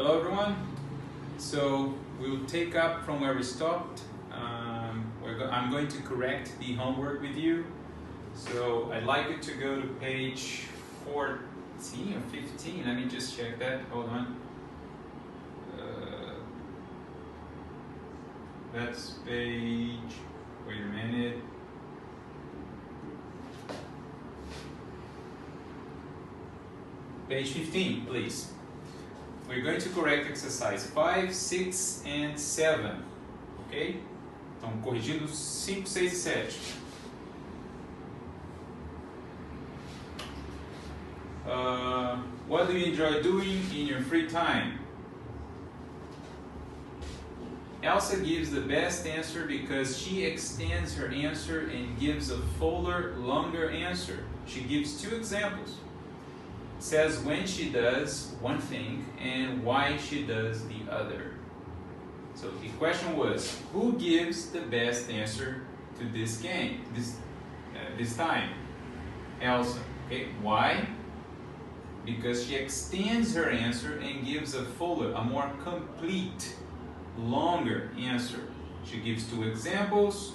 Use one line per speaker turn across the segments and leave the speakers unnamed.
Hello everyone. So we'll take up from where we stopped. I'm going to correct the homework with you. So I'd like you to go to page 14 or 15. Let me just check that. Hold on. That's page, wait a minute. Page 15, please. We're going to correct exercise 5, 6, and 7. Ok? Então, corrigindo 5, 6 e 7. What do you enjoy doing in your free time? Elsa gives the best answer because she extends her answer and gives a fuller, longer answer. She gives 2 examples. Says when she does one thing and why she does the other. So the question was, who gives the best answer to this game, this time? Elsa. Okay, why? Because she extends her answer and gives a fuller, a more complete, longer answer. She gives 2 examples,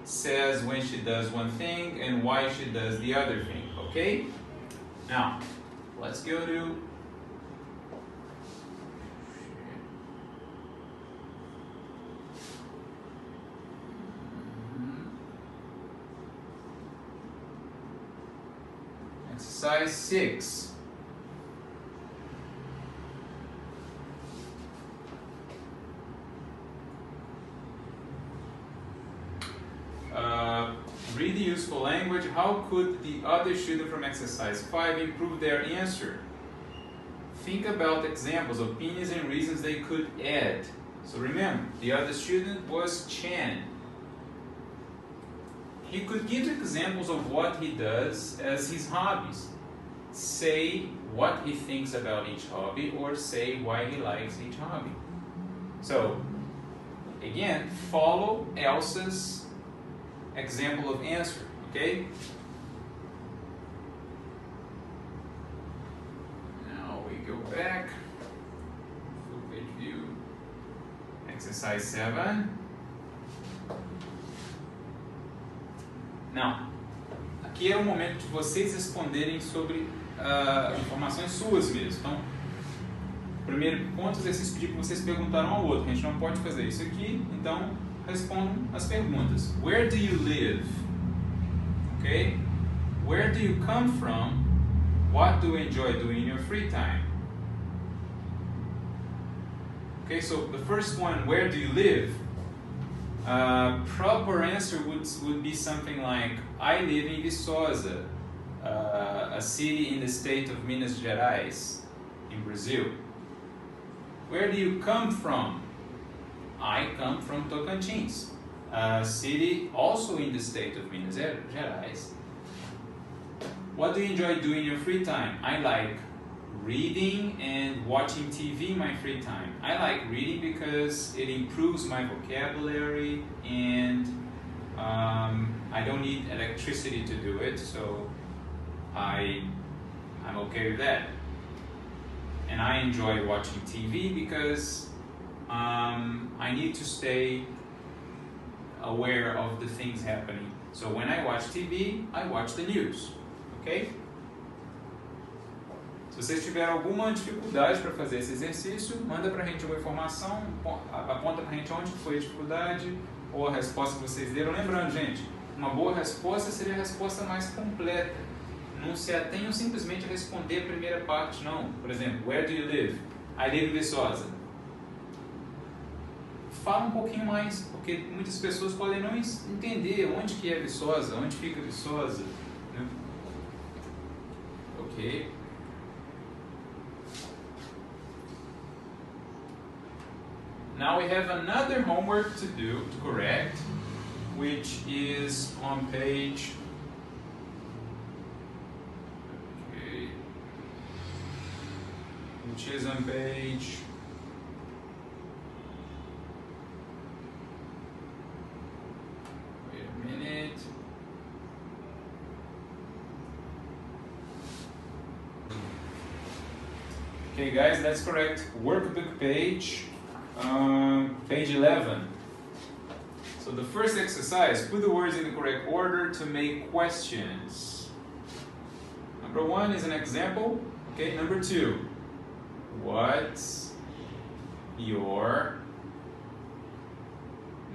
says when she does one thing and why she does the other thing. Okay? Now, let's go to exercise 6. Read the useful language. How could the other student from exercise 5 improve their answer? Think about examples, opinions, and reasons they could add. So remember, the other student was Chan. He could give examples of what he does as his hobbies. Say what he thinks about each hobby or say why he likes each hobby. So, again, follow Elsa's example of answer, okay? Now we go back, full page view, exercise 7. Não, aqui é o momento de vocês responderem sobre informações suas mesmo. Então, primeiro ponto, vocês pedir que vocês perguntaram ao outro. A gente não pode fazer isso aqui, então respondam as perguntas. Where do you live? Okay? Where do you come from? What do you enjoy doing in your free time? Okay, so the first one, where do you live? Proper answer would be something like, I live in Viçosa, a city in the state of Minas Gerais, in Brazil. Where do you come from? I come from Tocantins, a city also in the state of Minas Gerais. What do you enjoy doing in your free time? I like reading and watching TV in my free time. I like reading because it improves my vocabulary and I don't need electricity to do it, so I'm okay with that. And I enjoy watching TV because I need to stay aware of the things happening. So when I watch TV, I watch the news. Ok? Se vocês tiverem alguma dificuldade para fazer esse exercício, manda para a gente uma informação, aponta para a gente onde foi a dificuldade ou a resposta que vocês deram. Lembrando, gente, uma boa resposta seria a resposta mais completa. Não se atenham simplesmente a responder a primeira parte, não. Por exemplo, where do you live? I live in Viçosa. Fala um pouquinho mais, porque muitas pessoas podem não entender onde que é Viçosa, onde fica Viçosa. Né? Ok. Now we have another homework to do, to correct, which is on page... Okay. Which is on page... Wait a minute. Ok, Okay, guys, that's correct. Workbook page, page 11. So the first exercise, put the words in the correct order to make questions. Number 1 is an example. Okay, number 2, what's your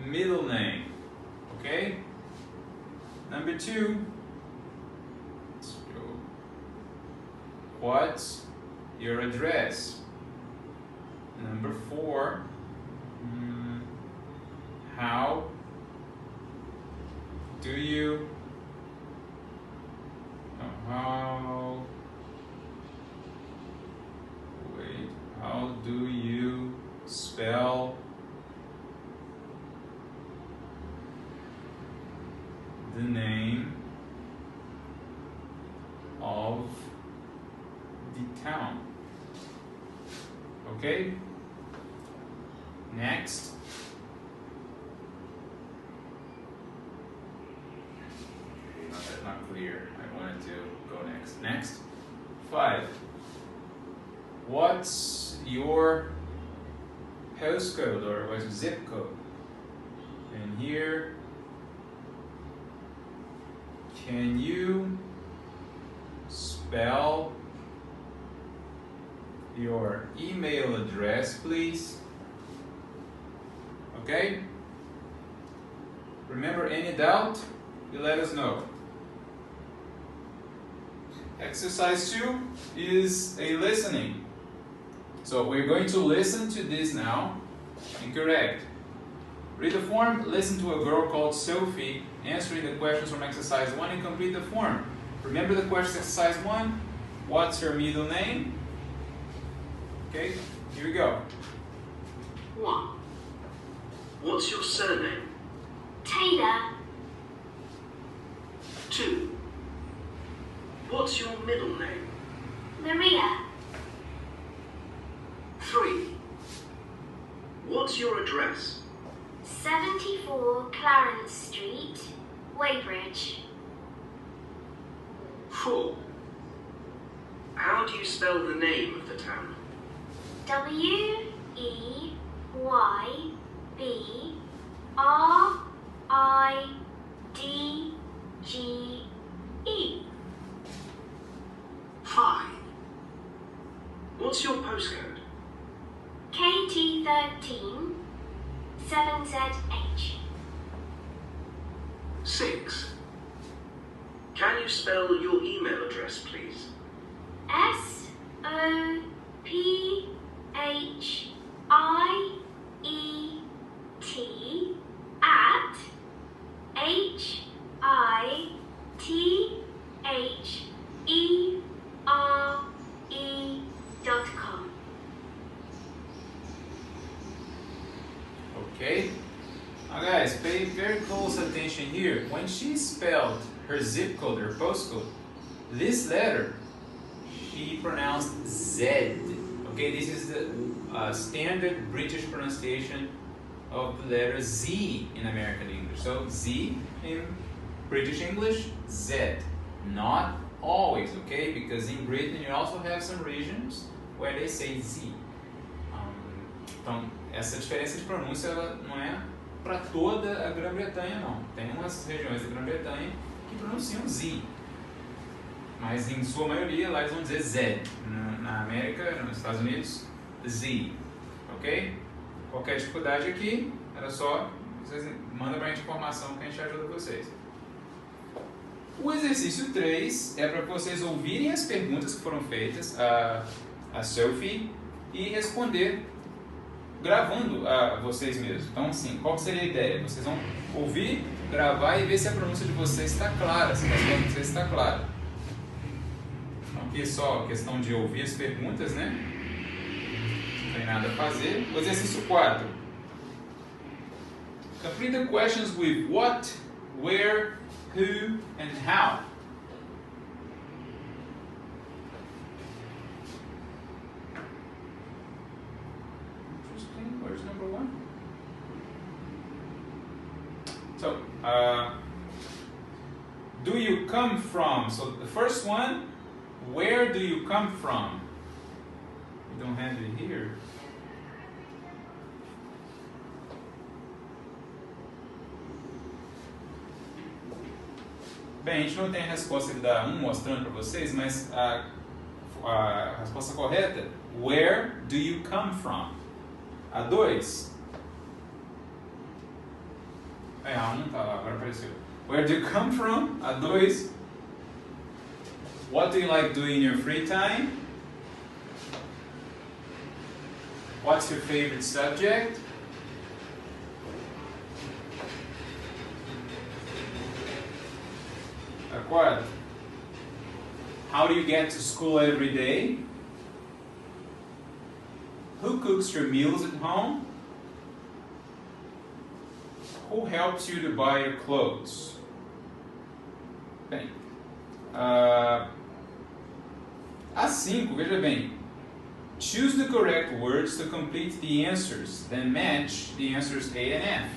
middle name? Okay. Number 2, what's your address? Number 4, how do you spell the name of the town? Okay? Next. That's not clear. I wanted to go next. Next. 5. What's your postcode or what's your zip code? And here, can you spell your email address, please? Okay? Remember, any doubt, you let us know. Exercise 2 is a listening. So we're going to listen to this now and correct. Read the form, listen to a girl called Sophie answering the questions from exercise 1 and complete the form. Remember the questions exercise 1? What's her middle name? Okay, here we go.
1. What's your surname?
Taylor.
2. What's your middle name?
Maria.
3. What's your address?
74 Clarence Street, Weybridge.
4. How do you spell the name of the town?
Weybridge.
5. What's your postcode?
KT13 7ZH.
6. Can you spell your email address, please?
SOPHIETHERE.com.
Okay? Now guys, pay very close attention here. When she spelled her zip code, her postcode, this letter, she pronounced Z. Okay, this is the standard British pronunciation of the letter Z in American English. So Z in British English, Z. Not always, okay? Because in Britain you also have some regions where they say Z. Então, essa diferença de pronúncia ela não é para toda a Grã-Bretanha, não. Tem umas regiões da Grã-Bretanha que pronunciam Z. Mas em sua maioria lá eles vão dizer Z. Na América, nos Estados Unidos, Z. Ok? Qualquer dificuldade aqui, era só vocês mandam pra gente informação que a gente ajuda vocês. O exercício 3 é para vocês ouvirem as perguntas que foram feitas a Sophie e responder gravando a vocês mesmos. Então, assim, qual seria a ideia? Vocês vão ouvir, gravar e ver se a pronúncia de vocês está clara, se a pronúncia de vocês está clara. Então, aqui é só questão de ouvir as perguntas, né? Não tem nada a fazer. O exercício 4. Complete the questions with what, where, who, and how. Interesting. Where's number 1? So, do you come from? So the first one, where do you come from? don't have it here. Bem, a gente não tem a resposta da 1 mostrando para vocês, mas a resposta correta, where do you come from? A 2, a 1 tá lá, agora apareceu. Where do you come from? A 2, what do you like doing in your free time? What's your favorite subject? A 4, how do you get to school every day? Who cooks your meals at home? Who helps you to buy your clothes? Bem, a 5, veja bem. Choose the correct words to complete the answers, then match the answers A and F.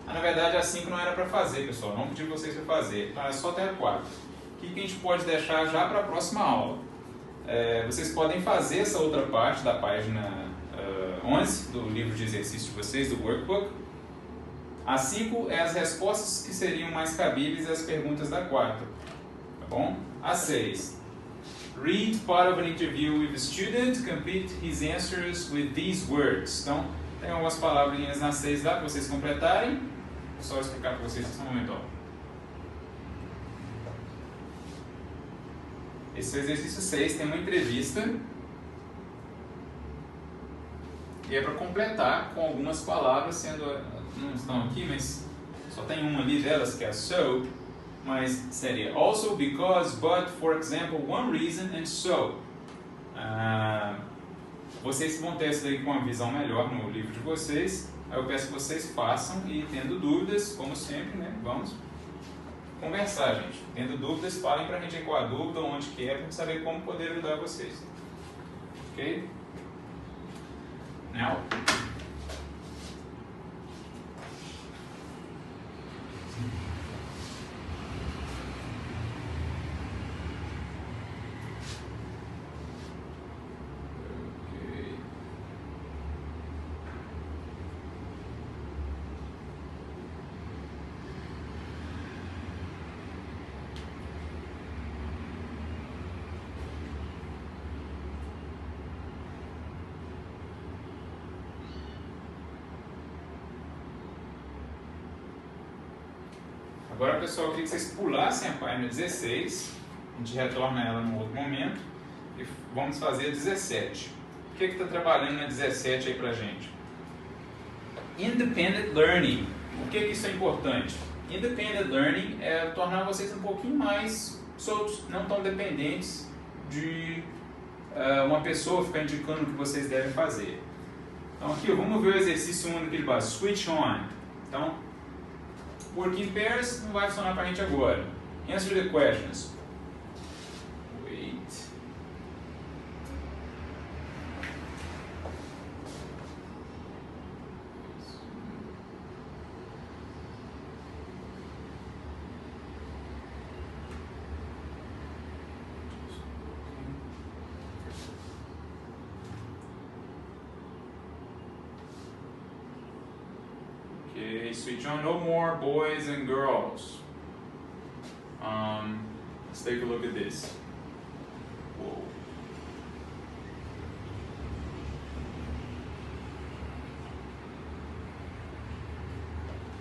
Na verdade, a 5 não era para fazer, pessoal. Não pedi vocês para fazer. Então, é só até a 4. O que a gente pode deixar já para a próxima aula? Vocês podem fazer essa outra parte da página 11 do livro de exercício de vocês, do workbook. A 5 é as respostas que seriam mais cabíveis às perguntas da 4. Tá bom? A 6. Read part of an interview with a student, complete his answers with these words. Então, tem algumas palavrinhas na 6 lá para vocês completarem. Vou só explicar para vocês nesse momento. Esse é o exercício 6, tem uma entrevista. E é para completar com algumas palavras, sendo, não estão aqui, mas só tem uma ali delas, que é a so. Mas seria also, because, but, for example, one reason, and so. Vocês vão ter isso daí com uma visão melhor no livro de vocês. Aí eu peço que vocês façam e, tendo dúvidas, como sempre, né, vamos conversar, gente. Tendo dúvidas, falem pra gente qual a dúvida, onde que é, pra gente saber como poder ajudar vocês. Ok? Now. Agora, pessoal, eu queria que vocês pulassem a página 16, a gente retorna ela num outro momento, e vamos fazer a 17. O que está trabalhando na 17 aí pra gente? Independent Learning. Por que isso é importante? Independent Learning é tornar vocês um pouquinho mais soltos, não tão dependentes de uma pessoa ficar indicando o que vocês devem fazer. Então aqui, vamos ver o exercício 1 daquele básico, Switch On. Então, Work in pairs não vai funcionar para a gente agora. Answer the questions. Wait. Okay, switch on. No more boys and girls. Let's take a look at this. Whoa.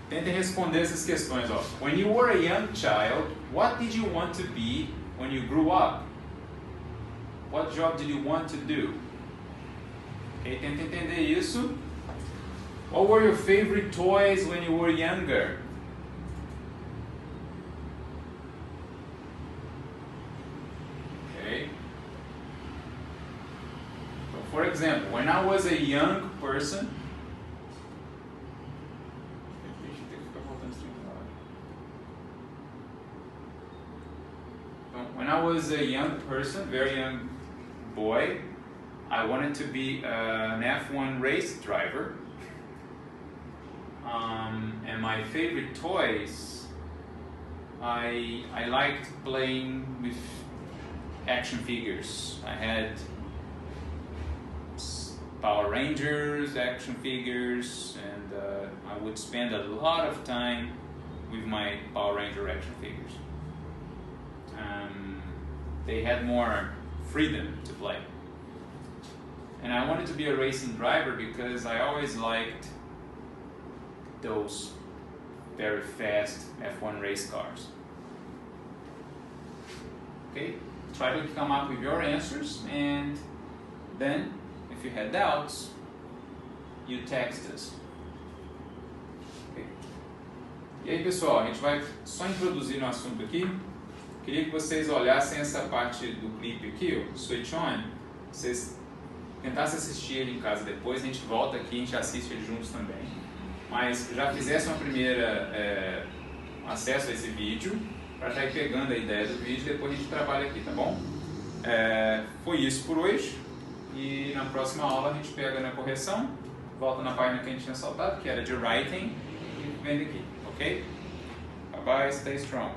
Tentem responder essas questões, ó. When you were a young child, what did you want to be when you grew up? What job did you want to do? Okay, tenta entender isso. What were your favorite toys when you were younger? Okay. So for example, when I was a young person, very young boy, I wanted to be an F1 race driver. And my favorite toys, I liked playing with action figures. I had Power Rangers, action figures, and I would spend a lot of time with my Power Ranger action figures. They had more freedom to play. And I wanted to be a racing driver because I always liked those very fast F1 race cars. Okay, try to come up with your answers, and then if you had doubts, you text us. Okay. E aí, pessoal, a gente vai só introduzir no assunto aqui. Queria que vocês olhassem essa parte do clipe aqui, o Switch On. Vocês tentassem assistir ele em casa depois, a gente volta aqui e a gente assiste ele juntos também. Mas já fizessem uma primeira acesso a esse vídeo, para já ir pegando a ideia do vídeo, depois a gente trabalha aqui, tá bom? Foi isso por hoje, e na próxima aula a gente pega na correção, volta na página que a gente tinha saltado, que era de writing, e vem aqui, ok? Bye bye, stay strong.